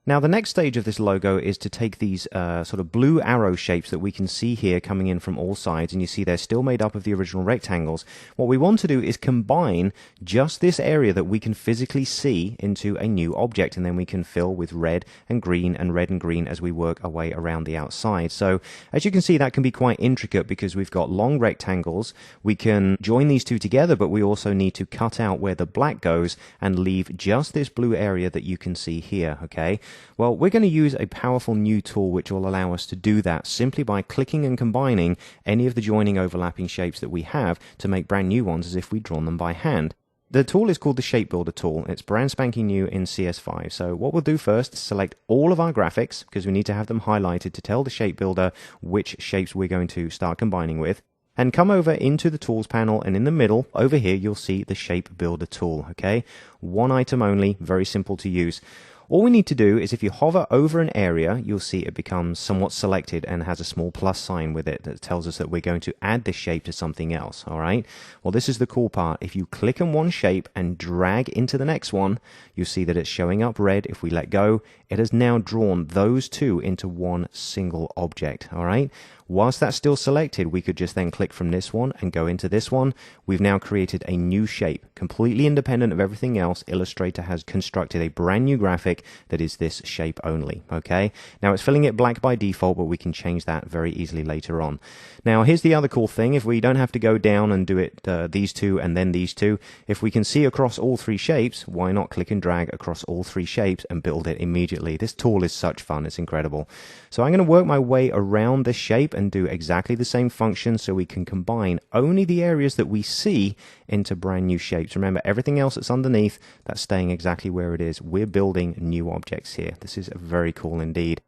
Now the next stage of this logo is to take these sort of blue arrow shapes that we can see here coming in from all sides, and you see they're still made up of the original rectangles. What we want to do is combine just this area that we can physically see into a new object, and then we can fill with red and green as we work our way around the outside. So as you can see, that can be quite intricate because we've got long rectangles. We can join these two together, but we also need to cut out where the black goes and leave just this blue area that you can see here, okay? Well, we're going to use a powerful new tool which will allow us to do that simply by clicking and combining any of the joining overlapping shapes that we have to make brand new ones as if we'd drawn them by hand. The tool is called the Shape Builder tool. It's brand spanking new in CS5. So what we'll do first is select all of our graphics because we need to have them highlighted to tell the Shape Builder which shapes we're going to start combining with. And come over into the Tools panel, and in the middle, over here, you'll see the Shape Builder tool, okay? One item only, very simple to use. All we need to do is if you hover over an area, you'll see it becomes somewhat selected and has a small plus sign with it that tells us that we're going to add this shape to something else, all right? Well, this is the cool part. If you click on one shape and drag into the next one, you'll see that it's showing up red. If we let go, it has now drawn those two into one single object, all right? Whilst that's still selected, we could just then click from this one and go into this one. We've now created a new shape, completely independent of everything else. Illustrator has constructed a brand new graphic that is this shape only, okay? Now it's filling it black by default, but we can change that very easily later on. Now here's the other cool thing. If we don't have to go down and do it these two and then these two, if we can see across all three shapes, why not click and drag across all three shapes and build it immediately? This tool is such fun, it's incredible. So I'm going to work my way around this shape and do exactly the same function so we can combine only the areas that we see into brand new shapes. Remember, everything else that's underneath, that's staying exactly where it is. We're building new objects here. This is very cool indeed.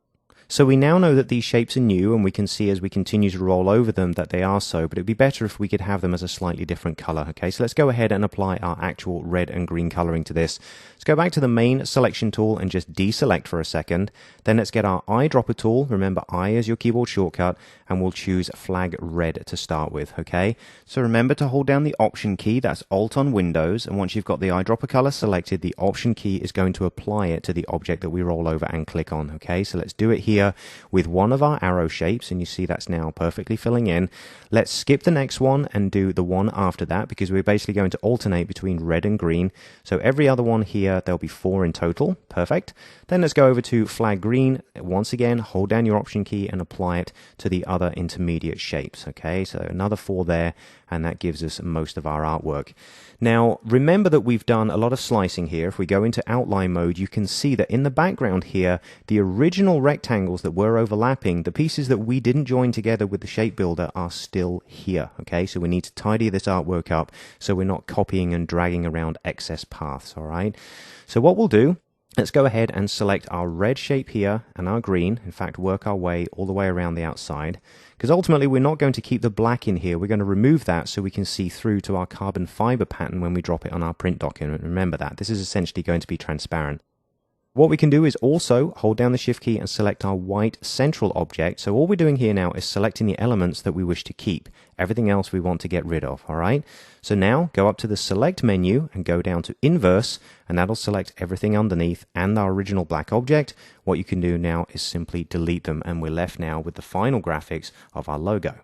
So we now know that these shapes are new, and we can see as we continue to roll over them that they are so, but it'd be better if we could have them as a slightly different color. Okay, so let's go ahead and apply our actual red and green coloring to this. Let's go back to the main selection tool and just deselect for a second. Then let's get our eyedropper tool. Remember, I is your keyboard shortcut, and we'll choose flag red to start with, okay? So remember to hold down the Option key, that's Alt on Windows, and once you've got the eyedropper color selected, the Option key is going to apply it to the object that we roll over and click on, okay? So let's do it here with one of our arrow shapes, and you see that's now perfectly filling in. Let's skip the next one and do the one after that because we're basically going to alternate between red and green. So every other one here, there'll be 4 in total. Perfect. Then let's go over to flag green. Once again, hold down your Option key and apply it to the other intermediate shapes. Okay, so another 4 there, and that gives us most of our artwork. Now, remember that we've done a lot of slicing here. If we go into outline mode, you can see that in the background here, the original rectangles that were overlapping, the pieces that we didn't join together with the shape builder are still here. Okay, so we need to tidy this artwork up so we're not copying and dragging around excess paths, all right? So what we'll do, let's go ahead and select our red shape here and our green. In fact, work our way all the way around the outside. Because ultimately, we're not going to keep the black in here. We're going to remove that so we can see through to our carbon fiber pattern when we drop it on our print document. Remember that. This is essentially going to be transparent. What we can do is also hold down the Shift key and select our white central object. So all we're doing here now is selecting the elements that we wish to keep. Everything else we want to get rid of, all right? So now go up to the Select menu and go down to Inverse, and that'll select everything underneath and our original black object. What you can do now is simply delete them, and we're left now with the final graphics of our logo.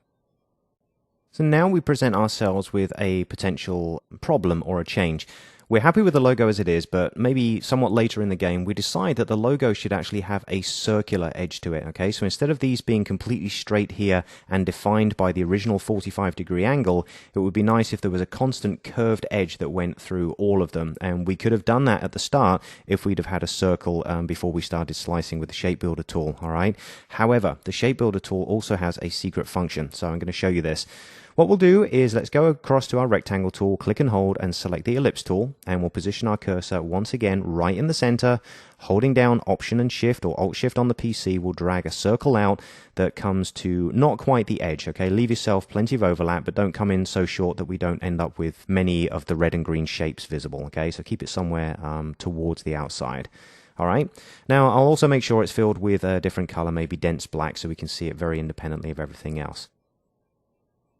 So now we present ourselves with a potential problem or a change. We're happy with the logo as it is, but maybe somewhat later in the game, we decide that the logo should actually have a circular edge to it, okay? So instead of these being completely straight here and defined by the original 45-degree angle, it would be nice if there was a constant curved edge that went through all of them. And we could have done that at the start if we'd have had a circle before we started slicing with the Shape Builder tool, all right? However, the Shape Builder tool also has a secret function, so I'm going to show you this. What we'll do is let's go across to our rectangle tool, click and hold, and select the ellipse tool, and we'll position our cursor once again right in the center. Holding down Option and Shift or Alt Shift on the PC will drag a circle out that comes to not quite the edge, okay? Leave yourself plenty of overlap, but don't come in so short that we don't end up with many of the red and green shapes visible, okay? So keep it somewhere towards the outside. All right. Now, I'll also make sure it's filled with a different color, maybe dense black, so we can see it very independently of everything else.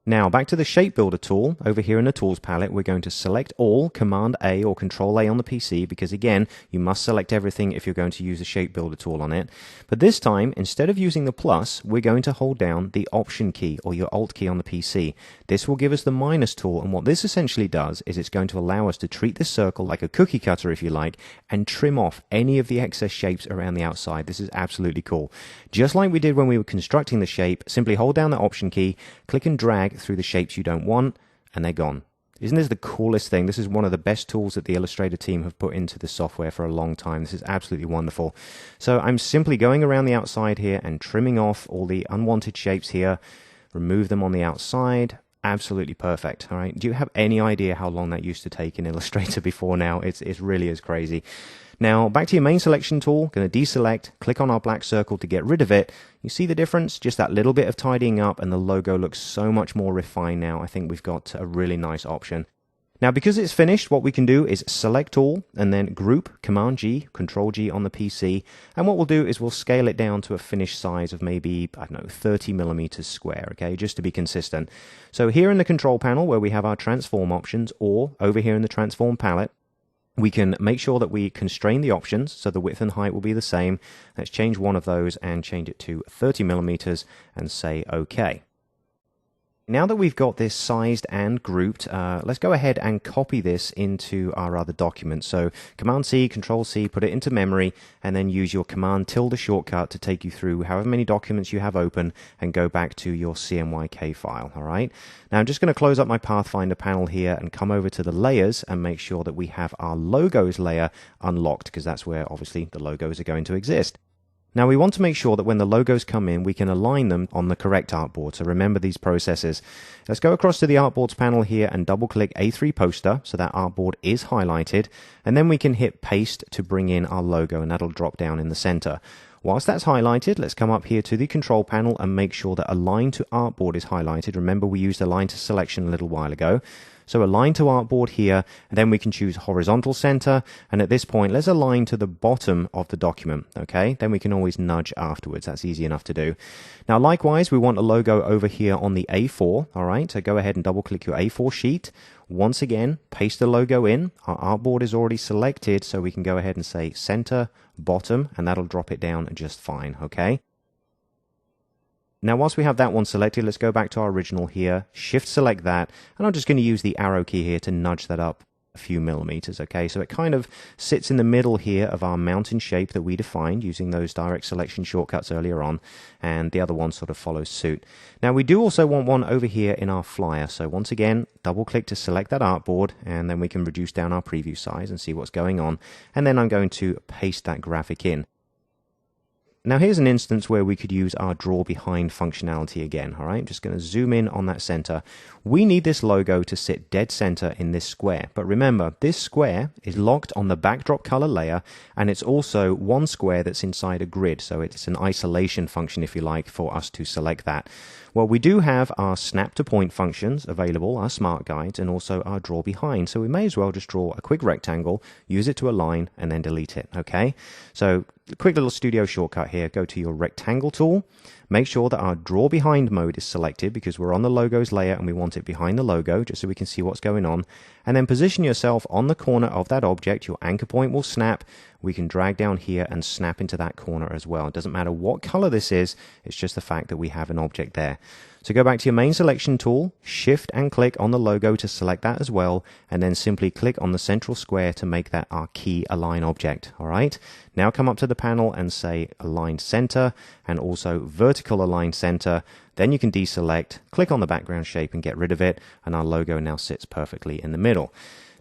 Now back to the Shape Builder tool. Over here in the Tools palette, we're going to select all, Command A or Control A on the PC, because again, you must select everything if you're going to use the Shape Builder tool on it. But this time, instead of using the plus, we're going to hold down the Option key or your Alt key on the PC. This will give us the minus tool, and what this essentially does is it's going to allow us to treat this circle like a cookie cutter, if you like, and trim off any of the excess shapes around the outside. This is absolutely cool. Just like we did when we were constructing the shape, simply hold down the Option key, click and drag through the shapes you don't want, and they're gone. Isn't this the coolest thing? This is one of the best tools that the Illustrator team have put into the software for a long time. This is absolutely wonderful. So I'm simply going around the outside here and trimming off all the unwanted shapes here, remove them on the outside. Absolutely perfect. All right. Do you have any idea how long that used to take in Illustrator before now? It really is crazy. Now, back to your main selection tool, going to deselect, click on our black circle to get rid of it. You see the difference? Just that little bit of tidying up and the logo looks so much more refined now. I think we've got a really nice option. Now, because it's finished, what we can do is select all and then group, Command G, Control G on the PC. And what we'll do is we'll scale it down to a finished size of maybe, I don't know, 30 millimeters square, okay, just to be consistent. So here in the control panel where we have our transform options, or over here in the transform palette, we can make sure that we constrain the options so the width and height will be the same. Let's change one of those and change it to 30 millimeters and say OK. Now that we've got this sized and grouped, let's go ahead and copy this into our other document. So Command C, Control C, put it into memory, and then use your Command tilde shortcut to take you through however many documents you have open and go back to your CMYK file. All right. Now I'm just going to close up my Pathfinder panel here and come over to the layers and make sure that we have our logos layer unlocked, because that's where obviously the logos are going to exist. Now we want to make sure that when the logos come in, we can align them on the correct artboard. So remember these processes. Let's go across to the artboards panel here and double click A3 poster so that artboard is highlighted. And then we can hit paste to bring in our logo, and that'll drop down in the center. Whilst that's highlighted, let's come up here to the control panel and make sure that align to artboard is highlighted. Remember we used align to selection a little while ago. So align to artboard here, and then we can choose horizontal center. And at this point, let's align to the bottom of the document. Okay, then we can always nudge afterwards. That's easy enough to do. Now, likewise, we want a logo over here on the A4. All right, so go ahead and double click your A4 sheet. Once again, paste the logo in. Our artboard is already selected, so we can go ahead and say center, bottom, and that'll drop it down just fine. Okay. Now, whilst we have that one selected, let's go back to our original here, shift select that, and I'm just going to use the arrow key here to nudge that up a few millimeters, okay? So it kind of sits in the middle here of our mountain shape that we defined using those direct selection shortcuts earlier on, and the other one sort of follows suit. Now, we do also want one over here in our flyer, so once again, double click to select that artboard, and then we can reduce down our preview size and see what's going on, and then I'm going to paste that graphic in. Now here's an instance where we could use our draw behind functionality again, all right? I'm just going to zoom in on that center. We need this logo to sit dead center in this square, but remember, this square is locked on the backdrop color layer, and it's also one square that's inside a grid, so it's an isolation function, if you like, for us to select that. Well, we do have our snap to point functions available, our smart guides, and also our draw behind, so we may as well just draw a quick rectangle, use it to align, and then delete it, okay? So a quick little studio shortcut here. Go to your rectangle tool. Make sure that our draw behind mode is selected because we're on the logos layer and we want it behind the logo just so we can see what's going on. And then position yourself on the corner of that object. Your anchor point will snap. We can drag down here and snap into that corner as well. It doesn't matter what color this is. It's just the fact that we have an object there. So go back to your main selection tool, shift and click on the logo to select that as well, and then simply click on the central square to make that our key align object. All right. Now come up to the panel and say align center and also vertical align center. Then you can deselect, click on the background shape and get rid of it, and our logo now sits perfectly in the middle.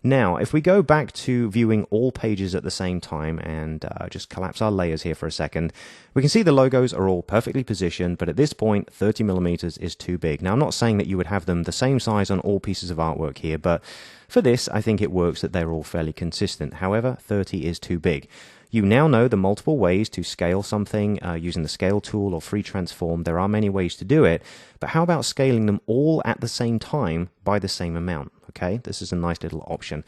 Now, if we go back to viewing all pages at the same time and just collapse our layers here for a second, we can see the logos are all perfectly positioned, but at this point, 30 millimeters is too big. Now, I'm not saying that you would have them the same size on all pieces of artwork here, but for this, I think it works that they're all fairly consistent. However, 30 is too big. You now know the multiple ways to scale something using the scale tool or free transform. There are many ways to do it, but how about scaling them all at the same time by the same amount? Okay, this is a nice little option.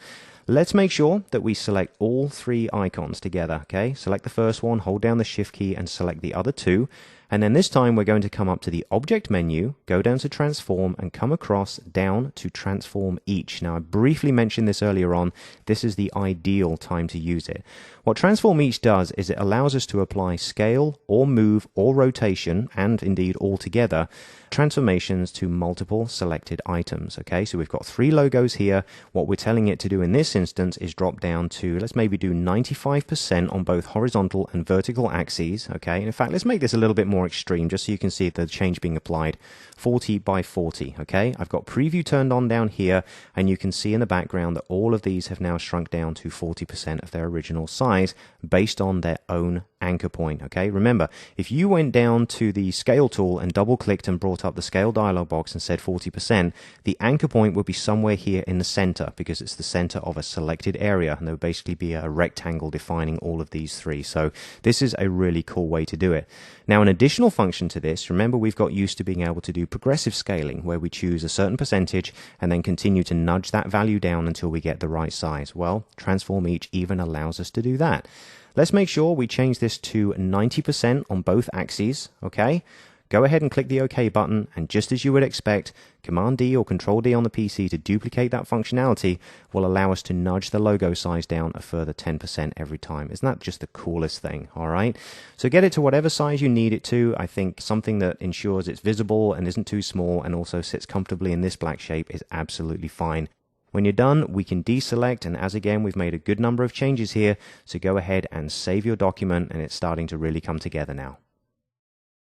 Let's make sure that we select all three icons together, okay? Select the first one, hold down the shift key and select the other two. And then this time we're going to come up to the Object menu, go down to Transform, and come across down to Transform Each. Now, I briefly mentioned this earlier on. This is the ideal time to use it. What Transform Each does is it allows us to apply scale or move or rotation, and indeed altogether, transformations to multiple selected items. Okay, so we've got 3 logos here. What we're telling it to do in this instance is drop down to, let's maybe do 95% on both horizontal and vertical axes. Okay, and in fact, let's make this a little bit more extreme just so you can see the change being applied. 40 by 40. Okay, I've got preview turned on down here, and you can see in the background that all of these have now shrunk down to 40% of their original size based on their own anchor point. Okay, remember, if you went down to the scale tool and double clicked and brought up the scale dialog box and said 40%, the anchor point would be somewhere here in the center because it's the center of a selected area, and there would basically be a rectangle defining all of these 3. So this is a really cool way to do it. Now, an additional function to this, remember we've got used to being able to do progressive scaling where we choose a certain percentage and then continue to nudge that value down until we get the right size. Well, Transform Each even allows us to do that. Let's make sure we change this to 90% on both axes, okay? Go ahead and click the OK button, and just as you would expect, Command D or Control D on the PC to duplicate that functionality will allow us to nudge the logo size down a further 10% every time. Isn't that just the coolest thing, all right? So get it to whatever size you need it to. I think something that ensures it's visible and isn't too small and also sits comfortably in this black shape is absolutely fine. When you're done, we can deselect, and as again, we've made a good number of changes here, so go ahead and save your document, and it's starting to really come together now.